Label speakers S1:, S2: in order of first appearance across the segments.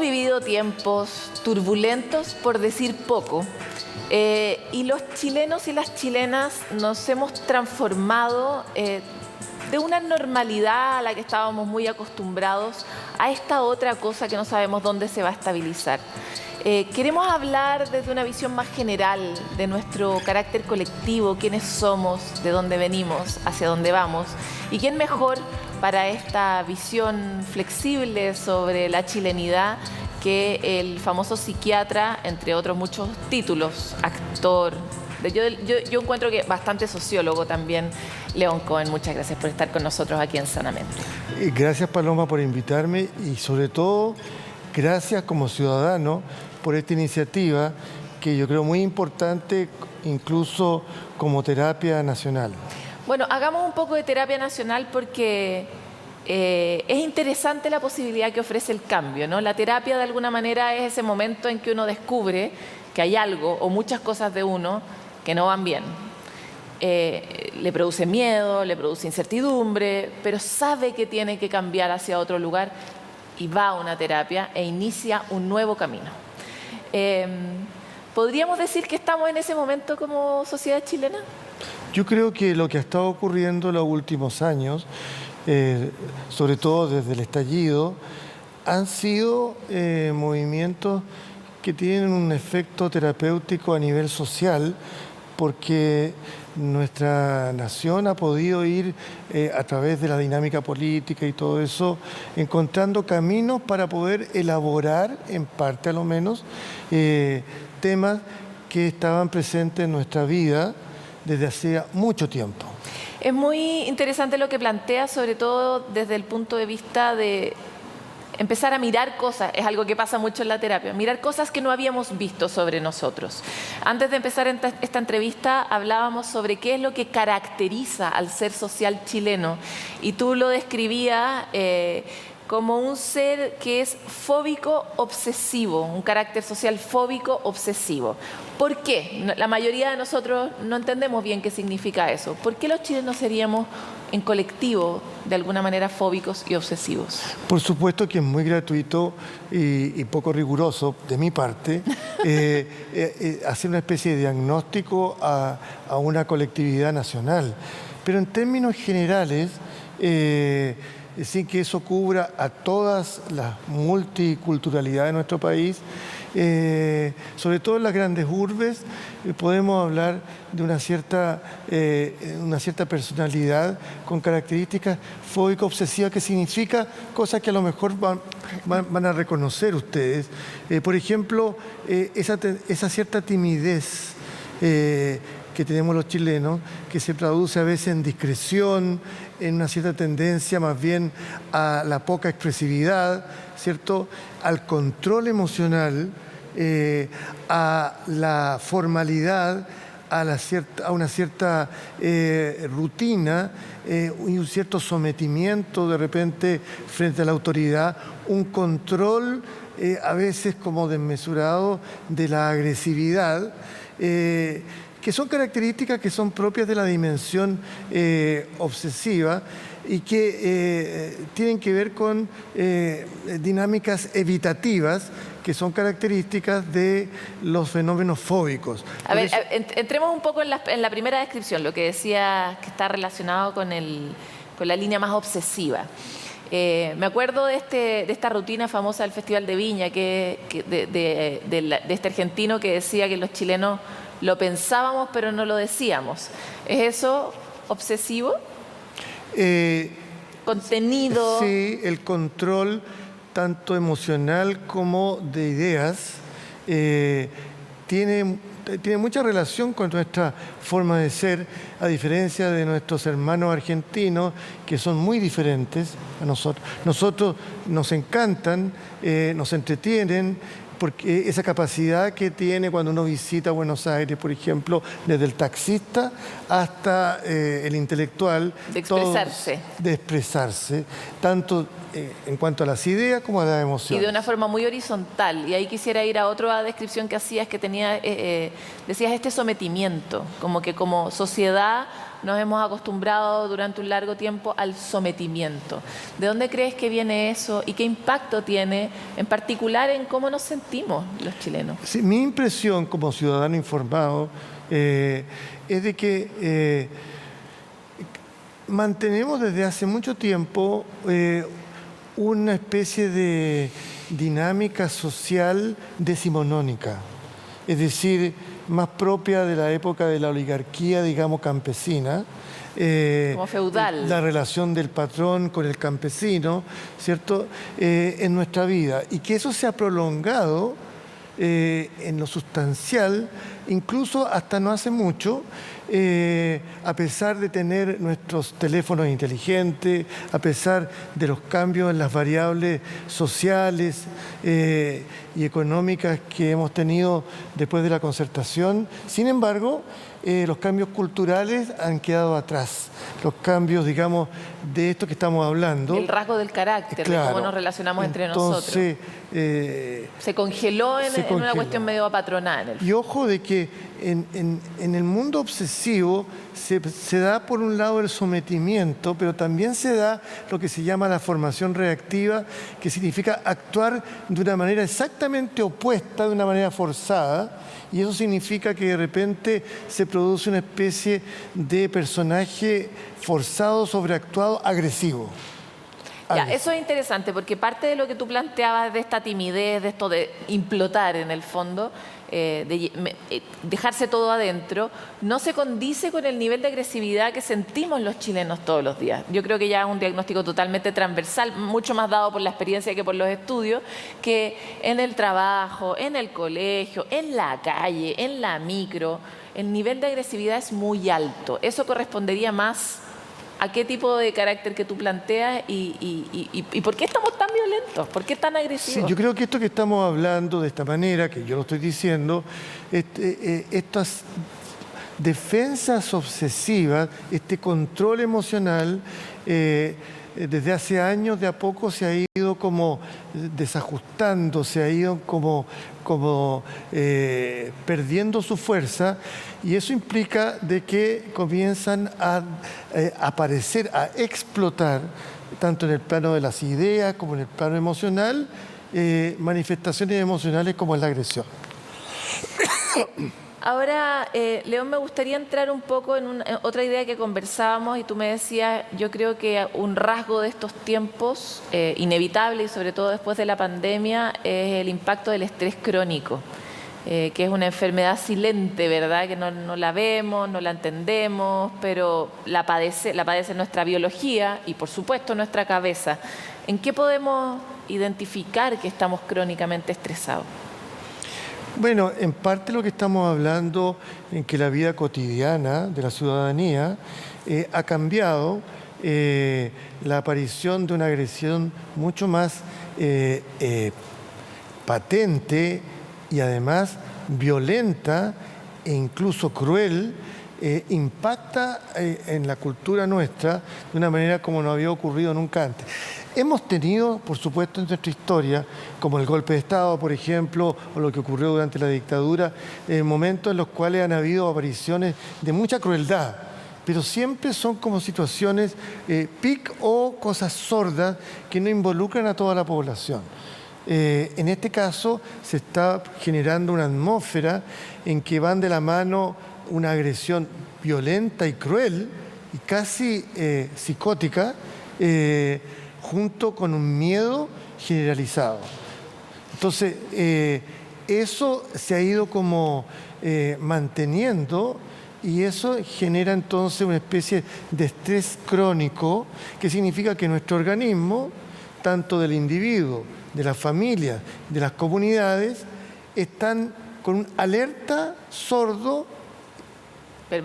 S1: vivido tiempos turbulentos, por decir poco, y los chilenos y las chilenas nos hemos transformado de una normalidad a la que estábamos muy acostumbrados a esta otra cosa que no sabemos dónde se va a estabilizar. Queremos hablar desde una visión más general de nuestro carácter colectivo, quiénes somos, de dónde venimos, hacia dónde vamos, y quién mejor para esta visión flexible sobre la chilenidad que el famoso psiquiatra, entre otros muchos títulos, actor. Yo encuentro que bastante sociólogo también, León Cohen. Muchas gracias por estar con nosotros aquí en Sanamente.
S2: Gracias, Paloma, por invitarme y sobre todo gracias como ciudadano por esta iniciativa que yo creo muy importante, incluso como terapia nacional.
S1: Bueno, hagamos un poco de terapia nacional porque es interesante la posibilidad que ofrece el cambio, ¿no? La terapia de alguna manera es ese momento en que uno descubre que hay algo o muchas cosas de uno que no van bien. Le produce miedo, le produce incertidumbre, pero sabe que tiene que cambiar hacia otro lugar y va a una terapia e inicia un nuevo camino. ¿Podríamos decir que estamos en ese momento como sociedad chilena?
S2: Yo creo que lo que ha estado ocurriendo en los últimos años, sobre todo desde el estallido, han sido movimientos que tienen un efecto terapéutico a nivel social, porque nuestra nación ha podido ir a través de la dinámica política y todo eso, encontrando caminos para poder elaborar, en parte a lo menos, temas que estaban presentes en nuestra vida desde hacía mucho tiempo.
S1: Es muy interesante lo que plantea, sobre todo desde el punto de vista de empezar a mirar cosas. Es algo que pasa mucho en la terapia, mirar cosas que no habíamos visto sobre nosotros. Antes de empezar esta entrevista hablábamos sobre qué es lo que caracteriza al ser social chileno, y tú lo describías como un ser que es fóbico obsesivo, un carácter social fóbico obsesivo. ¿Por qué? La mayoría de nosotros no entendemos bien qué significa eso. ¿Por qué los chilenos seríamos en colectivo de alguna manera fóbicos y obsesivos?
S2: Por supuesto que es muy gratuito y poco riguroso de mi parte hacer una especie de diagnóstico a una colectividad nacional. Pero en términos generales, sin que eso cubra a todas las multiculturalidades de nuestro país, sobre todo en las grandes urbes, podemos hablar de una cierta personalidad con características fóbico-obsesivas, que significa cosas que a lo mejor van a reconocer ustedes. Por ejemplo, esa cierta timidez que tenemos los chilenos, que se traduce a veces en discreción, en una cierta tendencia más bien a la poca expresividad, ¿cierto?, al control emocional, a la formalidad, a una cierta rutina y un cierto sometimiento de repente frente a la autoridad, un control a veces como desmesurado de la agresividad, que son características que son propias de la dimensión obsesiva y que tienen que ver con dinámicas evitativas que son características de los fenómenos fóbicos.
S1: A ver, entremos un poco en la primera descripción, lo que decía que está relacionado con la línea más obsesiva. Me acuerdo de esta rutina famosa del Festival de Viña, de este argentino que decía que los chilenos lo pensábamos pero no lo decíamos. ¿Es eso obsesivo? Contenido.
S2: Sí, el control tanto emocional como de ideas tiene mucha relación con nuestra forma de ser, a diferencia de nuestros hermanos argentinos, que son muy diferentes a nosotros. Nosotros nos encantan, nos entretienen, porque esa capacidad que tiene cuando uno visita Buenos Aires, por ejemplo, desde el taxista hasta el intelectual.
S1: De expresarse.
S2: De expresarse, tanto en cuanto a las ideas como a las emociones.
S1: Y de una forma muy horizontal. Y ahí quisiera ir a otra descripción que hacías, que tenía, decías este sometimiento, como que como sociedad nos hemos acostumbrado durante un largo tiempo al sometimiento. ¿De dónde crees que viene eso y qué impacto tiene, en particular, en cómo nos sentimos los chilenos?
S2: Sí, mi impresión como ciudadano informado es de que mantenemos desde hace mucho tiempo una especie de dinámica social decimonónica, es decir, más propia de la época de la oligarquía, digamos, campesina.
S1: Como feudal.
S2: La relación del patrón con el campesino, ¿cierto? En nuestra vida. Y que eso se ha prolongado en lo sustancial, incluso hasta no hace mucho, a pesar de tener nuestros teléfonos inteligentes, a pesar de los cambios en las variables sociales y económicas que hemos tenido después de la concertación. Sin embargo, los cambios culturales han quedado atrás. Los cambios, digamos, de esto que estamos hablando.
S1: El rasgo del carácter,
S2: claro,
S1: de cómo nos relacionamos entre nosotros.
S2: Se
S1: congeló en una cuestión medio patronal.
S2: Y ojo de que en el mundo obsesivo se da por un lado el sometimiento, pero también se da lo que se llama la formación reactiva, que significa actuar de una manera exactamente opuesta, de una manera forzada, y eso significa que de repente se produce una especie de personaje forzado, sobreactuado, agresivo.
S1: Ya, eso es interesante porque parte de lo que tú planteabas de esta timidez, de esto de implotar en el fondo, dejarse todo adentro, no se condice con el nivel de agresividad que sentimos los chilenos todos los días. Yo creo que ya es un diagnóstico totalmente transversal, mucho más dado por la experiencia que por los estudios, que en el trabajo, en el colegio, en la calle, en la micro, el nivel de agresividad es muy alto. Eso correspondería más a qué tipo de carácter que tú planteas y por qué estamos tan violentos, por qué tan agresivos.
S2: Sí, yo creo que esto que estamos hablando de esta manera, que yo lo estoy diciendo, estas defensas obsesivas, este control emocional, desde hace años de a poco se ha ido como desajustando, se ha ido como perdiendo su fuerza, y eso implica de que comienzan a aparecer, a explotar, tanto en el plano de las ideas como en el plano emocional, manifestaciones emocionales como es la agresión.
S1: Ahora, León, me gustaría entrar un poco en otra idea que conversábamos y tú me decías, yo creo que un rasgo de estos tiempos, inevitable y sobre todo después de la pandemia, es el impacto del estrés crónico, que es una enfermedad silente, ¿verdad? Que no la vemos, no la entendemos, pero la padece nuestra biología y por supuesto nuestra cabeza. ¿En qué podemos identificar que estamos crónicamente estresados?
S2: Bueno, en parte lo que estamos hablando en que la vida cotidiana de la ciudadanía ha cambiado, la aparición de una agresión mucho más patente y además violenta e incluso cruel, impacta en la cultura nuestra de una manera como no había ocurrido nunca antes. Hemos tenido, por supuesto, en nuestra historia, como el golpe de Estado, por ejemplo, o lo que ocurrió durante la dictadura, momentos en los cuales han habido apariciones de mucha crueldad, pero siempre son como situaciones PIC o cosas sordas que no involucran a toda la población. En este caso se está generando una atmósfera en que van de la mano una agresión violenta y cruel y casi psicótica, junto con un miedo generalizado. Entonces, eso se ha ido como manteniendo y eso genera entonces una especie de estrés crónico que significa que nuestro organismo, tanto del individuo, de la familia, de las comunidades, están con un alerta sordo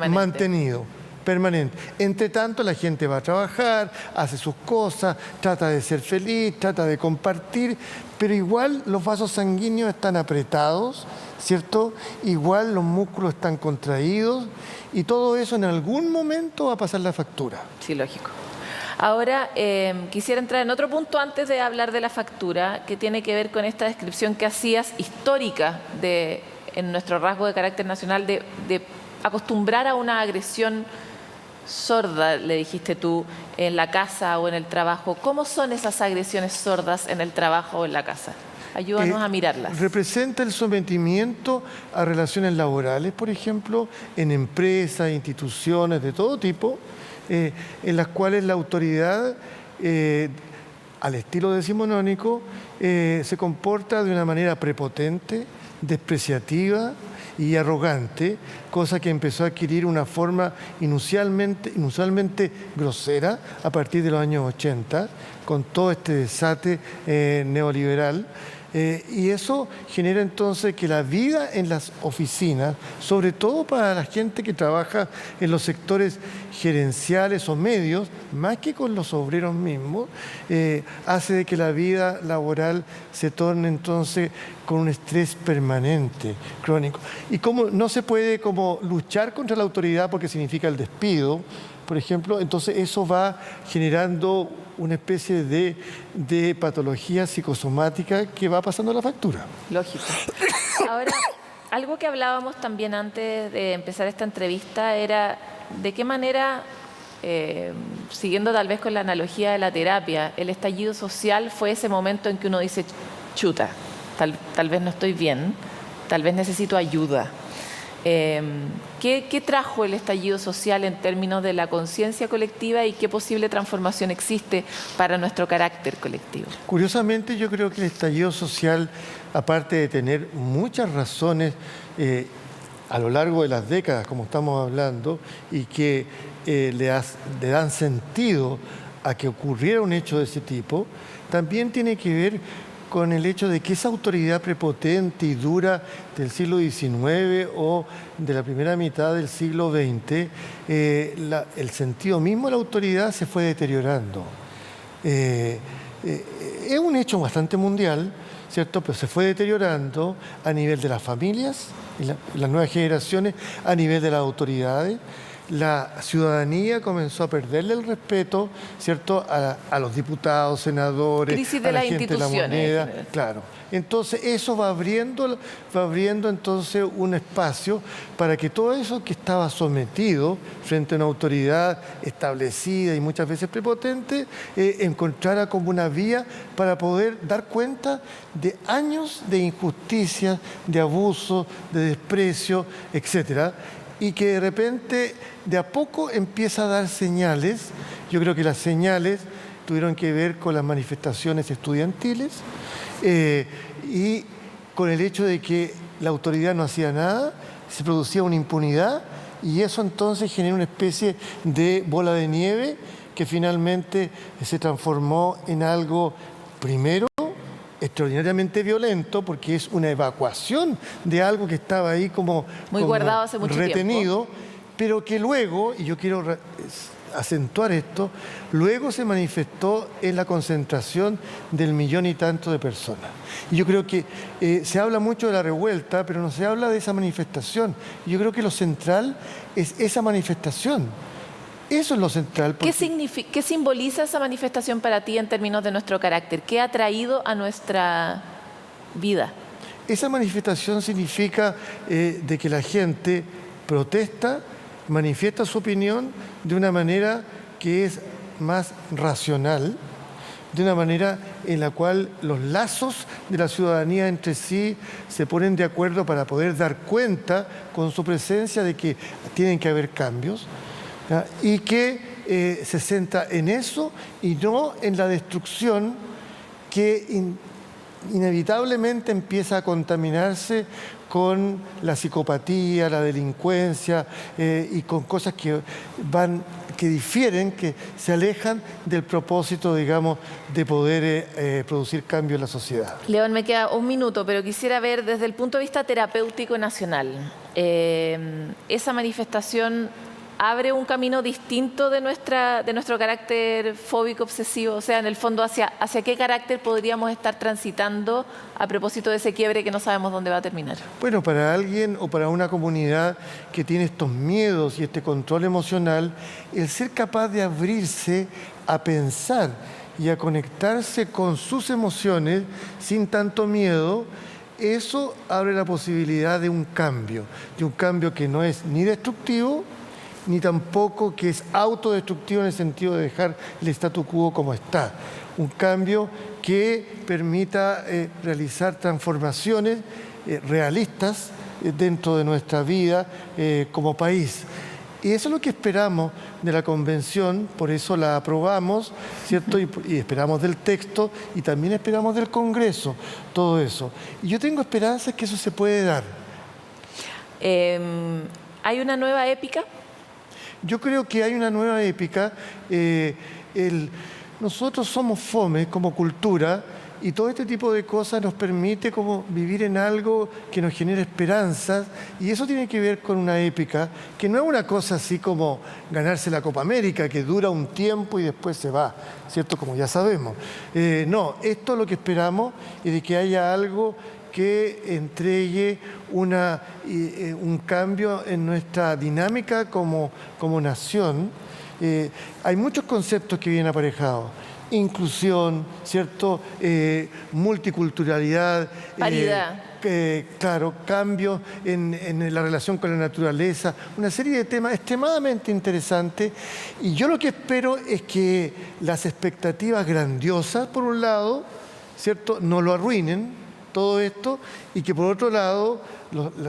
S2: mantenido. Permanente. Entre tanto, la gente va a trabajar, hace sus cosas, trata de ser feliz, trata de compartir, pero igual los vasos sanguíneos están apretados, ¿cierto? Igual los músculos están contraídos y todo eso en algún momento va a pasar la factura.
S1: Sí, lógico. Ahora, quisiera entrar en otro punto antes de hablar de la factura, que tiene que ver con esta descripción que hacías histórica en nuestro rasgo de carácter nacional de acostumbrar a una agresión sorda, le dijiste tú, en la casa o en el trabajo. ¿Cómo son esas agresiones sordas en el trabajo o en la casa? Ayúdanos a mirarlas.
S2: Representa el sometimiento a relaciones laborales, por ejemplo, en empresas, instituciones de todo tipo, en las cuales la autoridad, al estilo decimonónico, se comporta de una manera prepotente, despreciativa y arrogante, cosa que empezó a adquirir una forma inusualmente grosera a partir de los años 80, con todo este desate neoliberal. Y eso genera entonces que la vida en las oficinas, sobre todo para la gente que trabaja en los sectores gerenciales o medios, más que con los obreros mismos, hace de que la vida laboral se torne entonces con un estrés permanente, crónico. Y como no se puede como luchar contra la autoridad porque significa el despido, por ejemplo, entonces eso va generando una especie de patología psicosomática que va pasando la factura.
S1: Lógico. Ahora, algo que hablábamos también antes de empezar esta entrevista era de qué manera, siguiendo tal vez con la analogía de la terapia, el estallido social fue ese momento en que uno dice, chuta, tal vez no estoy bien, tal vez necesito ayuda. ¿Qué trajo el estallido social en términos de la conciencia colectiva y qué posible transformación existe para nuestro carácter colectivo?
S2: Curiosamente, yo creo que el estallido social, aparte de tener muchas razones a lo largo de las décadas, como estamos hablando, y que le dan sentido a que ocurriera un hecho de ese tipo, también tiene que ver con el hecho de que esa autoridad prepotente y dura del siglo XIX o de la primera mitad del siglo XX, el sentido mismo de la autoridad se fue deteriorando. Es un hecho bastante mundial, ¿cierto? Pero se fue deteriorando a nivel de las familias, las nuevas generaciones, a nivel de las autoridades. La ciudadanía comenzó a perderle el respeto, ¿cierto?, a los diputados, senadores,
S1: crisis de
S2: a la
S1: las
S2: gente de la
S1: instituciones.
S2: moneda. Claro. Entonces, eso va abriendo entonces un espacio para que todo eso que estaba sometido frente a una autoridad establecida y muchas veces prepotente, encontrara como una vía para poder dar cuenta de años de injusticia, de abuso, de desprecio, etcétera. Y que de repente, de a poco, empieza a dar señales. Yo creo que las señales tuvieron que ver con las manifestaciones estudiantiles y con el hecho de que la autoridad no hacía nada, se producía una impunidad y eso entonces generó una especie de bola de nieve que finalmente se transformó en algo, primero, extraordinariamente violento, porque es una evacuación de algo que estaba ahí como
S1: guardado hace mucho
S2: retenido,
S1: tiempo.
S2: Pero que luego, y yo quiero acentuar esto, luego se manifestó en la concentración del 1.000.000 y tanto de personas. Y yo creo que se habla mucho de la revuelta, pero no se habla de esa manifestación. Y yo creo que lo central es esa manifestación. Eso es lo central.
S1: ¿Qué simboliza esa manifestación para ti en términos de nuestro carácter? ¿Qué ha traído a nuestra vida?
S2: Esa manifestación significa de que la gente protesta, manifiesta su opinión de una manera que es más racional, de una manera en la cual los lazos de la ciudadanía entre sí se ponen de acuerdo para poder dar cuenta con su presencia de que tienen que haber cambios. Y que se centra en eso y no en la destrucción que inevitablemente empieza a contaminarse con la psicopatía, la delincuencia y con cosas que difieren, que se alejan del propósito, digamos, de poder producir cambio en la sociedad.
S1: León, me queda un minuto, pero quisiera ver desde el punto de vista terapéutico nacional, esa manifestación abre un camino distinto de nuestro carácter fóbico obsesivo, o sea, en el fondo, hacia qué carácter podríamos estar transitando a propósito de ese quiebre que no sabemos dónde va a terminar.
S2: Bueno, para alguien o para una comunidad que tiene estos miedos y este control emocional, el ser capaz de abrirse a pensar y a conectarse con sus emociones sin tanto miedo, eso abre la posibilidad de un cambio que no es ni destructivo ni tampoco que es autodestructivo en el sentido de dejar el statu quo como está. Un cambio que permita realizar transformaciones realistas dentro de nuestra vida como país. Y eso es lo que esperamos de la convención, por eso la aprobamos, ¿cierto? Y esperamos del texto y también esperamos del Congreso, todo eso. Y yo tengo esperanzas que eso se puede dar.
S1: ¿Hay una nueva épica?
S2: Yo creo que hay una nueva épica. Nosotros somos fome como cultura y todo este tipo de cosas nos permite como vivir en algo que nos genera esperanzas, y eso tiene que ver con una épica que no es una cosa así como ganarse la Copa América, que dura un tiempo y después se va, ¿cierto? Como ya sabemos. No, esto es lo que esperamos, y de que haya algo que entregue un cambio en nuestra dinámica como nación. Hay muchos conceptos que vienen aparejados. Inclusión, ¿cierto? Multiculturalidad.
S1: Paridad.
S2: Claro, cambios en la relación con la naturaleza. Una serie de temas extremadamente interesantes. Y yo lo que espero es que las expectativas grandiosas, por un lado, ¿cierto?, no lo arruinen todo esto, y que por otro lado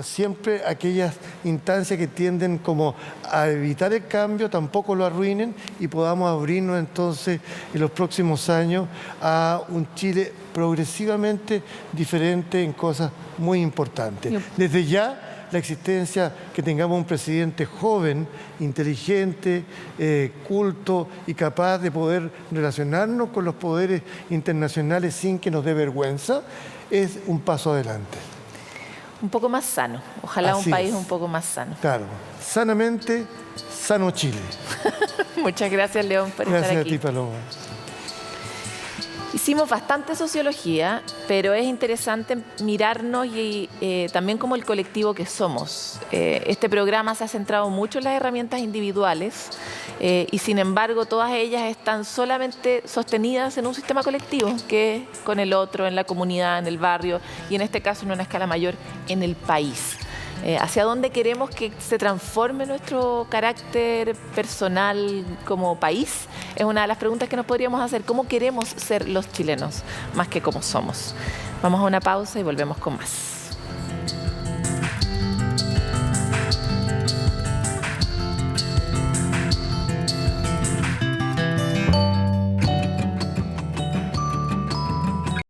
S2: siempre aquellas instancias que tienden como a evitar el cambio tampoco lo arruinen, y podamos abrirnos entonces en los próximos años a un Chile progresivamente diferente en cosas muy importantes. Desde ya, la existencia, que tengamos un presidente joven, inteligente, culto y capaz de poder relacionarnos con los poderes internacionales sin que nos dé vergüenza, es un paso adelante.
S1: Un poco más sano. Ojalá
S2: Así
S1: un país
S2: es.
S1: un poco más sano.
S2: Claro, sanamente, sano Chile.
S1: Muchas gracias, León, por
S2: Gracias
S1: estar
S2: a
S1: aquí.
S2: ti, Paloma.
S1: Hicimos bastante sociología, pero es interesante mirarnos y también como el colectivo que somos. Este programa se ha centrado mucho en las herramientas individuales y sin embargo todas ellas están solamente sostenidas en un sistema colectivo, que es con el otro, en la comunidad, en el barrio y en este caso en una escala mayor en el país. ¿Hacia dónde queremos que se transforme nuestro carácter personal como país? Es una de las preguntas que nos podríamos hacer. ¿Cómo queremos ser los chilenos más que cómo somos? Vamos a una pausa y volvemos con más.